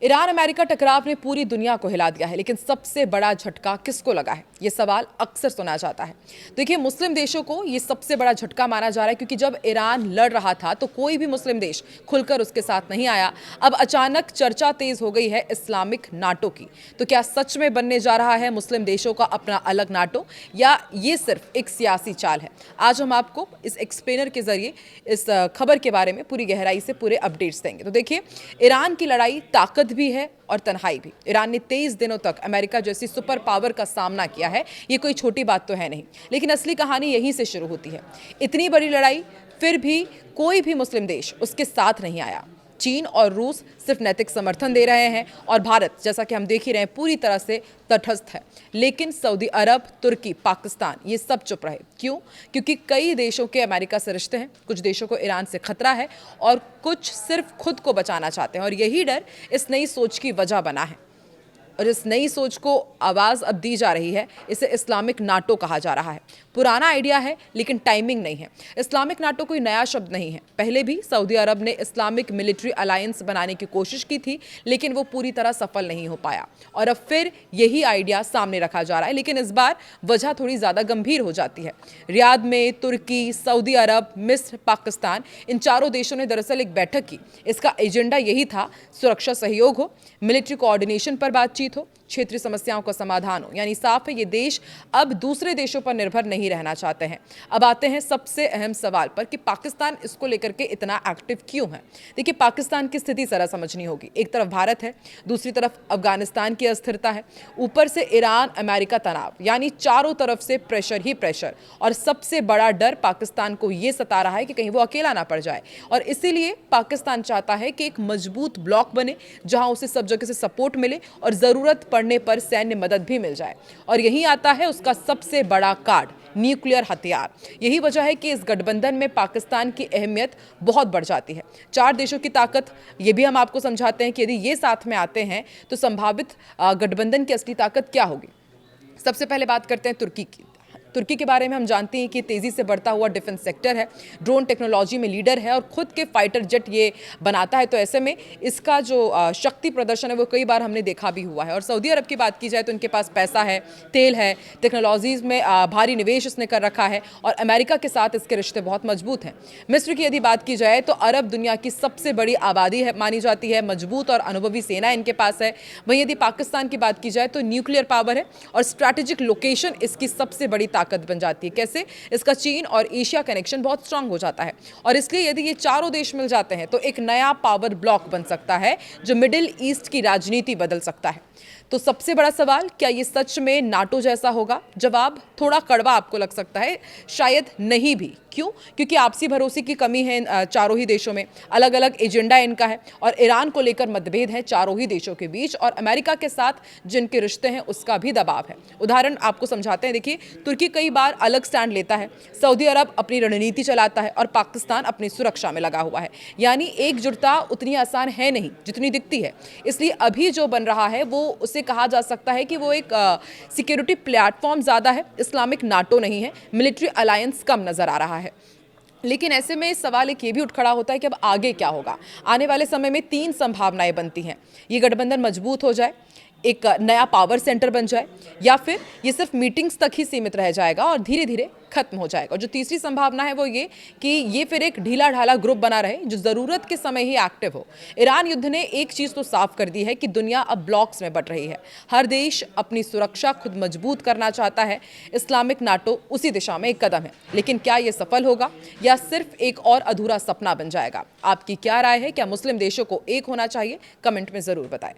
Iran America टकराव ने पूरी दुनिया को हिला दिया है, लेकिन सबसे बड़ा झटका किसको लगा है, ये सवाल अक्सर सुना जाता है। देखिए, मुस्लिम देशों को ये सबसे बड़ा झटका माना जा रहा है, क्योंकि जब ईरान लड़ रहा था तो कोई भी मुस्लिम देश खुलकर उसके साथ नहीं आया। अब अचानक चर्चा तेज हो गई है इस्लामिक नाटो की। तो क्या सच में बनने जा रहा है मुस्लिम देशों का अपना अलग नाटो, या ये सिर्फ एक सियासी चाल है? आज हम आपको इस एक्सप्लेनर के जरिए इस खबर के बारे में पूरी गहराई से पूरे अपडेट्स देंगे। तो देखिए, ईरान की लड़ाई ताकत भी है और तन्हाई भी। ईरान ने 23 दिनों तक अमेरिका जैसी सुपर पावर का सामना किया है। ये कोई छोटी बात तो है नहीं, लेकिन असली कहानी यहीं से शुरू होती है। इतनी बड़ी लड़ाई, फिर भी कोई भी मुस्लिम देश उसके साथ नहीं आया। चीन और रूस सिर्फ नैतिक समर्थन दे रहे हैं, और भारत, जैसा कि हम देख ही रहे हैं, पूरी तरह से तटस्थ है। लेकिन सऊदी अरब, तुर्की, पाकिस्तान, ये सब चुप रहे। क्यों? क्योंकि कई देशों के अमेरिका से रिश्ते हैं, कुछ देशों को ईरान से खतरा है, और कुछ सिर्फ खुद को बचाना चाहते हैं। और यही डर इस नई सोच की वजह बना है, और इस नई सोच को आवाज़ अब दी जा रही है। इसे इस्लामिक नाटो कहा जा रहा है। पुराना आइडिया है, लेकिन टाइमिंग नहीं है। इस्लामिक नाटो कोई नया शब्द नहीं है। पहले भी सऊदी अरब ने इस्लामिक मिलिट्री अलायंस बनाने की कोशिश की थी, लेकिन वो पूरी तरह सफल नहीं हो पाया। और अब फिर यही आइडिया सामने रखा जा रहा है, लेकिन इस बार वजह थोड़ी ज़्यादा गंभीर हो जाती है। रियाद में तुर्की, सऊदी अरब, मिस्र, पाकिस्तान, इन चारों देशों ने दरअसल एक बैठक की। इसका एजेंडा यही था, सुरक्षा सहयोग हो, मिलिट्री कोऑर्डिनेशन पर बातचीत हो, क्षेत्रीय समस्याओं का समाधान हो। यानी साफ है, ये देश अब दूसरे देशों पर निर्भर नहीं रहना चाहते हैं। अब आते हैं सबसे अहम सवाल पर कि पाकिस्तान इसको लेकर के इतना एक्टिव क्यों है। देखिए, पाकिस्तान की स्थिति जरा समझनी होगी। एक तरफ भारत है, दूसरी तरफ अफगानिस्तान की अस्थिरता है, ऊपर से ईरान अमेरिका तनाव, यानी चारों तरफ से प्रेशर ही प्रेशर। और सबसे बड़ा डर पाकिस्तान को यह सता रहा है कि कहीं वो अकेला ना पड़ जाए। और इसीलिए पाकिस्तान चाहता है कि एक मजबूत ब्लॉक बने, जहां उसे सब जगह से सपोर्ट मिले और जरूरत पड़ने पर सैन्य मदद भी मिल जाए। और यही आता है उसका सबसे बड़ा कार्ड, न्यूक्लियर हथियार। यही वजह है कि इस गठबंधन में पाकिस्तान की अहमियत बहुत बढ़ जाती है। चार देशों की ताकत, ये भी हम आपको समझाते हैं कि यदि ये साथ में आते हैं तो संभावित गठबंधन की असली ताकत क्या होगी। सबसे पहले बात करते हैं तुर्की की। तुर्की के बारे में हम जानते हैं कि तेज़ी से बढ़ता हुआ डिफेंस सेक्टर है, ड्रोन टेक्नोलॉजी में लीडर है, और खुद के फाइटर जेट ये बनाता है। तो ऐसे में इसका जो शक्ति प्रदर्शन है वो कई बार हमने देखा भी हुआ है। और सऊदी अरब की बात की जाए तो इनके पास पैसा है, तेल है, टेक्नोलॉजीज़ में भारी निवेश इसने कर रखा है, और अमेरिका के साथ इसके रिश्ते बहुत मजबूत हैं। मिस्र की यदि बात की जाए तो अरब दुनिया की सबसे बड़ी आबादी है मानी जाती है, मजबूत और अनुभवी सेना इनके पास है। वहीं यदि पाकिस्तान की बात की जाए तो न्यूक्लियर पावर है, और स्ट्रैटेजिक लोकेशन इसकी सबसे बड़ी ताकत बन जाती है। कैसे? इसका चीन और एशिया कनेक्शन बहुत स्ट्रांग हो जाता है, और इसलिए यदि ये चारों देश मिल जाते हैं तो एक नया पावर ब्लॉक बन सकता है, जो मिडिल ईस्ट की राजनीति बदल सकता है। तो सबसे बड़ा सवाल, क्या ये सच में नाटो जैसा होगा? जवाब थोड़ा कड़वा आपको लग सकता है, शायद नहीं भी। क्यों? क्योंकि आपसी भरोसे की कमी है इन चारों ही देशों में, अलग अलग एजेंडा इनका है, और ईरान को लेकर मतभेद है चारों ही देशों के बीच, और अमेरिका के साथ जिनके रिश्ते हैं उसका भी दबाव है। उदाहरण आपको समझाते हैं। देखिए, तुर्की कई बार अलग स्टैंड लेता है, सऊदी अरब अपनी रणनीति चलाता है, और पाकिस्तान अपनी सुरक्षा में लगा हुआ है। यानी एकजुटता उतनी आसान है नहीं जितनी दिखती है। इसलिए अभी जो बन रहा है वो उसे कहा जा सकता है कि वो एक सिक्योरिटी प्लेटफॉर्म ज़्यादा है, इस्लामिक नाटो नहीं है। मिलिट्री अलायंस कम नज़र आ रहा है। लेकिन ऐसे में सवाल एक ये भी उठ खड़ा होता है कि अब आगे क्या होगा। आने वाले समय में तीन संभावनाएं बनती हैं। ये गठबंधन मजबूत हो जाए, एक नया पावर सेंटर बन जाए, या फिर ये सिर्फ मीटिंग्स तक ही सीमित रह जाएगा और धीरे धीरे खत्म हो जाएगा। और जो तीसरी संभावना है वो ये कि ये फिर एक ढीला ढाला ग्रुप बना रहे, जो ज़रूरत के समय ही एक्टिव हो। ईरान युद्ध ने एक चीज़ तो साफ कर दी है कि दुनिया अब ब्लॉक्स में बंट रही है। हर देश अपनी सुरक्षा खुद मजबूत करना चाहता है। इस्लामिक नाटो उसी दिशा में एक कदम है, लेकिन क्या ये सफल होगा, या सिर्फ एक और अधूरा सपना बन जाएगा? आपकी क्या राय है? क्या मुस्लिम देशों को एक होना चाहिए? कमेंट में ज़रूर बताएं।